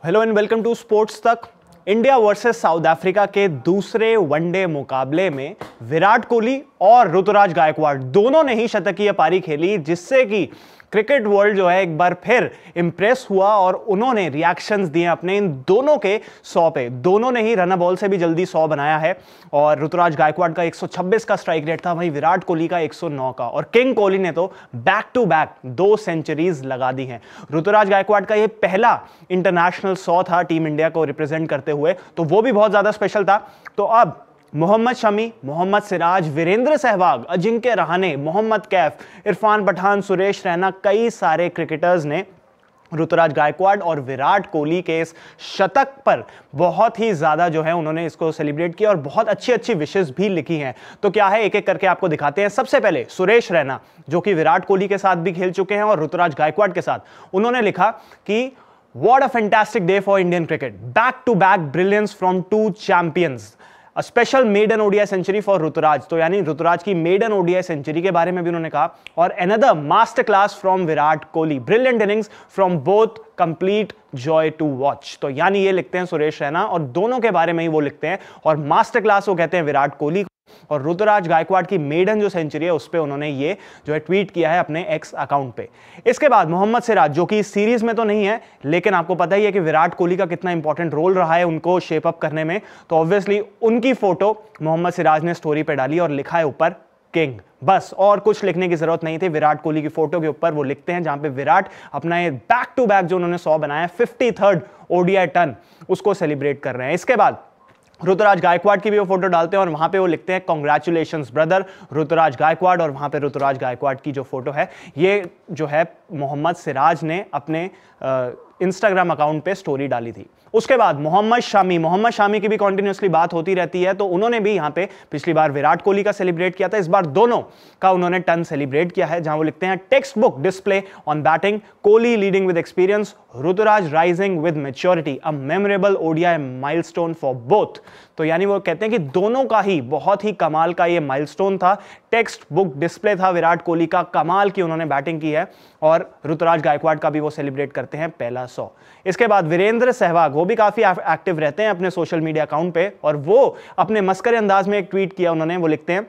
Hello and welcome to sports Tak. India versus South Africa के दूसरे one day मुकाबले में विराट कोहली और ऋतुराज गायकवाड़ दोनों ने ही शतकीय पारी खेली, जिससे कि क्रिकेट वर्ल्ड जो है एक बार फिर इंप्रेस हुआ और उन्होंने रिएक्शंस दिए अपने इन दोनों के 100 पे। दोनों ने ही रन बॉल से भी जल्दी 100 बनाया है और ऋतुराज गायकवाड़ का 126 का स्ट्राइक रेट था, वहीं विराट कोहली का 109 का। और किंग कोहली ने तो बैक टू बैक 2 सेंचुरीज लगा दी हैं। ऋतुराज गायकवाड़ का यह पहला इंटरनेशनल 100 था टीम इंडिया को रिप्रेजेंट करते हुए, तो वो भी बहुत ज्यादा स्पेशल था। तो अब मोहम्मद शमी, मोहम्मद सिराज, वीरेंद्र सहवाग, अजिंक्य रहाणे, मोहम्मद कैफ, इरफान पठान, सुरेश रैना, कई सारे क्रिकेटर्स ने ऋतुराज गायकवाड़ और विराट कोहली के इस शतक पर बहुत ही ज्यादा जो है उन्होंने इसको सेलिब्रेट किया और बहुत अच्छी अच्छी विशेस भी लिखी हैं। तो क्या है, एक एक करके आपको दिखाते हैं। सबसे पहले सुरेश रैना, जो कि विराट कोहली के साथ भी खेल चुके हैं और ऋतुराज गायकवाड़ के साथ, उन्होंने लिखा कि What a fantastic day for Indian cricket. Back-to-back brilliance from two champions. A special maiden ODI century for Rituraj. तो यानी ऋतुराज की मेडन ODI सेंचुरी के बारे में भी उन्होंने कहा। और another master class from Virat Kohli. Brilliant innings from both. Complete joy to watch. तो यानी ये लिखते हैं सुरेश रैना और दोनों के बारे में ही वो लिखते हैं और मास्टर क्लास वो कहते हैं विराट कोहली। और ऋतुराज गायकवाड़ की मेडन जो सेंचुरी है उस पे उन्होंने ये जो है ट्वीट किया है अपने एक्स अकाउंट पे। इसके बाद मोहम्मद सिराज, जो कि इस सीरीज में तो नहीं है, लेकिन आपको पता ही है कि विराट कोहली का कितना इंपॉर्टेंट रोल रहा है उनको शेप अप करने में, तो ऑब्वियसली उनकी फोटो मोहम्मद सिराज ने स्टोरी पे डाली और लिखा है ऊपर किंग। बस और कुछ लिखने की जरूरत नहीं थी। विराट कोहली की फोटो के ऊपर वो लिखते हैं, जहां पे विराट अपना ये बैक टू बैक जो उन्होंने 100 बनाया, 53rd ODI टर्न, उसको सेलिब्रेट कर रहे हैं। इसके बाद ऋतुराज गायकवाड़ की भी वो फोटो डालते हैं और वहां पे वो लिखते हैं कांग्रेचुलेशंस ब्रदर ऋतुराज गायकवाड़, और वहां पे ऋतुराज गायकवाड़ की जो फोटो है ये जो है मोहम्मद सिराज ने अपने इंस्टाग्राम अकाउंट पे स्टोरी डाली थी। उसके बाद मोहम्मद शामी की भी कंटिन्यूअसली बात होती रहती है, तो उन्होंने भी यहां पे पिछली बार विराट कोहली का सेलिब्रेट किया था, इस बार दोनों का उन्होंने टर्न सेलिब्रेट किया है, जहां वो लिखते हैं textbook display on batting, Kohli leading with experience, Ruturaj rising with maturity, a memorable ODI milestone for both. तो यानी वो कहते हैं कि दोनों का ही बहुत ही कमाल का ये माइलस्टोन था, टेक्स्ट बुक डिस्प्ले था विराट कोहली का, कमाल की उन्होंने बैटिंग की है, और ऋतुराज गायकवाड़ का भी वो सेलिब्रेट करते हैं पहला 100। इसके बाद वीरेंद्र सहवाग, वो भी काफी एक्टिव रहते हैं अपने सोशल मीडिया अकाउंट पे, और वो अपने मस्करे अंदाज में एक ट्वीट किया उन्होंने, वो लिखते हैं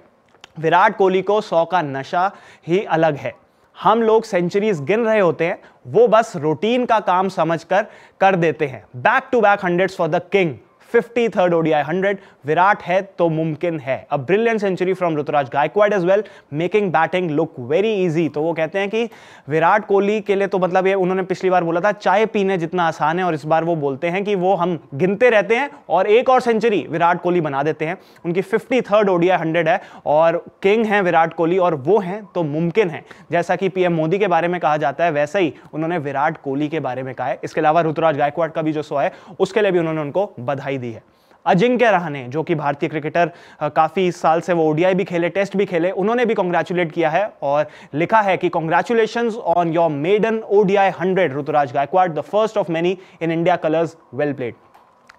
विराट कोहली को 100 का नशा ही अलग है, हम लोग सेंचुरीज गिन रहे होते हैं, वो बस रूटीन का काम समझकर कर देते हैं। Back to back 100s for the king, 53rd ODI 100, Virat है तो मुमकिन है। A brilliant century from Ruturaj Gaikwad as well, making batting look very easy. तो वो कहते हैं कि विराट कोहली के लिए तो मतलब ये उन्होंने पिछली बार बोला था चाय पीने जितना आसान है, और इस बार वो बोलते हैं कि वो हम गिनते रहते हैं और एक और सेंचुरी विराट कोहली बना देते हैं। उनकी 53rd ODI 100 है और किंग है विराट कोहली, और वो हैं तो मुमकिन है। जैसा कि PM मोदी के बारे में कहा जाता है, वैसा ही उन्होंने विराट कोहली के बारे में कहा है। इसके अलावा ऋतुराज गायकवाड़ का भी जो 100 है उसके लिए भी उन्होंने उनको बधाई दी है। अजिंक्य रहाणे, जो कि भारतीय क्रिकेटर, काफी साल से वो ODI भी खेले, टेस्ट भी खेले, उन्होंने भी कांग्रेचुलेट किया है और लिखा है कि congratulations on your maiden ODI 100 Ruturaj Gaikwad, the first of many in India colours, well played.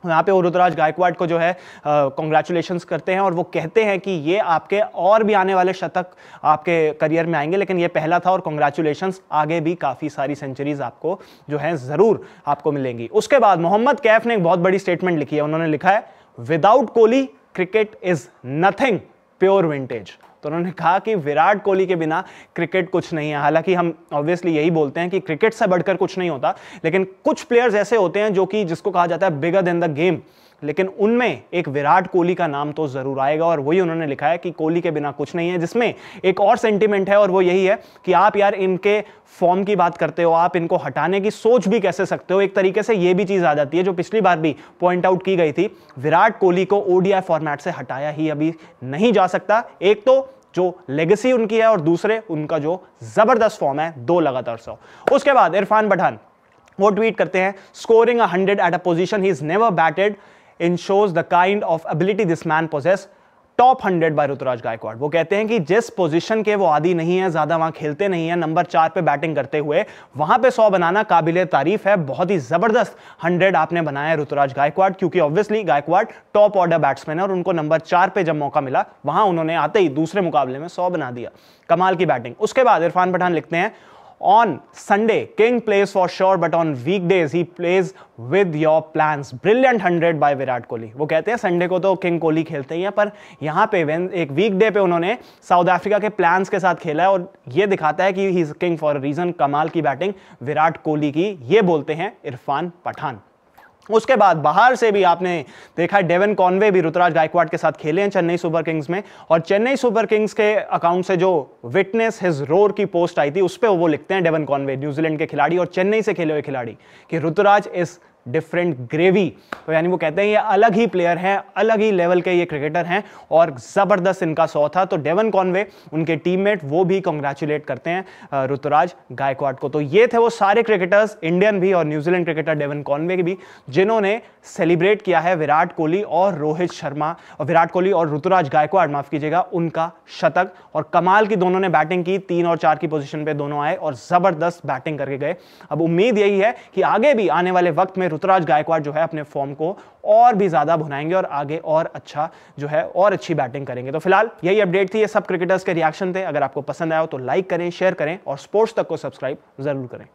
यहाँ पे वो ऋतुराज गायकवाड़ को जो है कांग्रेचुलेशंस करते हैं और वो कहते हैं कि ये आपके और भी आने वाले शतक आपके करियर में आएंगे, लेकिन ये पहला था और कांग्रेचुलेशंस, आगे भी काफी सारी सेंचुरीज आपको जो है जरूर आपको मिलेंगी। उसके बाद मोहम्मद कैफ ने एक बहुत बड़ी स्टेटमेंट लिखी है, उन्होंने लिखा है without Kohli cricket is nothing, pure vintage. तो उन्होंने कहा कि विराट कोहली के बिना क्रिकेट कुछ नहीं है। हालांकि हम ऑब्वियसली यही बोलते हैं कि क्रिकेट से बढ़कर कुछ नहीं होता, लेकिन कुछ प्लेयर्स ऐसे होते हैं जो कि जिसको कहा जाता है बिगर देन द गेम, लेकिन उनमें एक विराट कोहली का नाम तो जरूर आएगा, और वही उन्होंने लिखा है कि कोहली के बिना कुछ नहीं है। जिसमें एक और सेंटीमेंट है और वो यही है कि आप यार इनके फॉर्म की बात करते हो, आप इनको हटाने की सोच भी कैसे सकते हो। एक तरीके से ये भी चीज आ जाती है जो पिछली बार भी पॉइंट आउट की गई थी, विराट कोहली को ODI फॉर्मेट से हटाया ही अभी नहीं जा सकता। एक तो जो लेगेसी उनकी है और दूसरे उनका जो जबरदस्त फॉर्म है, 2 लगातार 100। उसके बाद इरफान पठान वो ट्वीट करते हैं scoring 100 at a position he is never batted in shows the kind of ability this man possesses, top 100 by Ruturaj Gaikwad. वो कहते हैं कि जिस पोजीशन के वो आदी नहीं है, ज्यादा वहां खेलते नहीं है, नंबर 4 पे बैटिंग करते हुए वहां पे 100 बनाना काबिले तारीफ है। बहुत ही जबरदस्त 100 आपने बनाया ऋतुराज गायकवाड़, क्योंकि obviously Gaikwad top order batsman है और उनको नंबर 4 पे जब मौका मिला वहां उन्होंने आते ही दूसरे मुकाबले में 100 बना दिया। कमाल की बैटिंग। उसके बाद इरफान पठान लिखते हैं on Sunday king plays for sure but on weekdays he plays with your plans. Brilliant 100 by Virat Kohli. वो कहते हैं संडे को तो किंग कोहली खेलते ही हैं, पर यहां पे एक वीकडे पे उन्होंने साउथ अफ्रीका के प्लान्स के साथ खेला है और ये दिखाता है कि he is king for a reason. कमाल की बैटिंग विराट कोहली की, ये बोलते हैं इरफान पठान। उसके बाद बाहर से भी आपने देखा है डेवन कॉनवे भी ऋतुराज गायकवाड़ के साथ खेले हैं चेन्नई सुपर किंग्स में, और चेन्नई सुपर किंग्स के अकाउंट से जो विटनेस हिज रोर की पोस्ट आई थी उस पे वो लिखते हैं डेवन कॉनवे, न्यूजीलैंड के खिलाड़ी और चेन्नई से खेले हुए खिलाड़ी, कि ऋतुराज इज डिफरेंट ग्रेवी। तो यानी वो कहते हैं ये अलग ही प्लेयर हैं, अलग ही लेवल के ये क्रिकेटर हैं और जबरदस्त इनका 100 था। तो डेवन कॉनवे उनके टीममेट वो भी कांग्रेचुलेट करते हैं ऋतुराज गायकवाड़ को। तो ये थे वो सारे क्रिकेटर्स, इंडियन भी और न्यूजीलैंड क्रिकेटर डेवन कॉनवे के भी, जिन्होंने सेलिब्रेट किया है विराट कोहली और रोहित शर्मा, और विराट कोहली और ऋतुराज गायकवाड़ माफ कीजिएगा, उनका शतक। और कमाल की दोनों ने बैटिंग की, 3 और 4 की पोजीशन पे दोनों आए और जबरदस्त बैटिंग करके गए। अब उम्मीद यही है कि आगे भी आने वाले वक्त में ऋतुराज गायकवाड़ जो है अपने फॉर्म को और भी ज्यादा भुनाएंगे और आगे और अच्छा जो है और अच्छी बैटिंग करेंगे। तो फिलहाल यही अपडेट थी, ये सब क्रिकेटर्स के रिएक्शन थे। अगर आपको पसंद आया हो तो लाइक करें, शेयर करें और स्पोर्ट्स तक को सब्सक्राइब जरूर करें।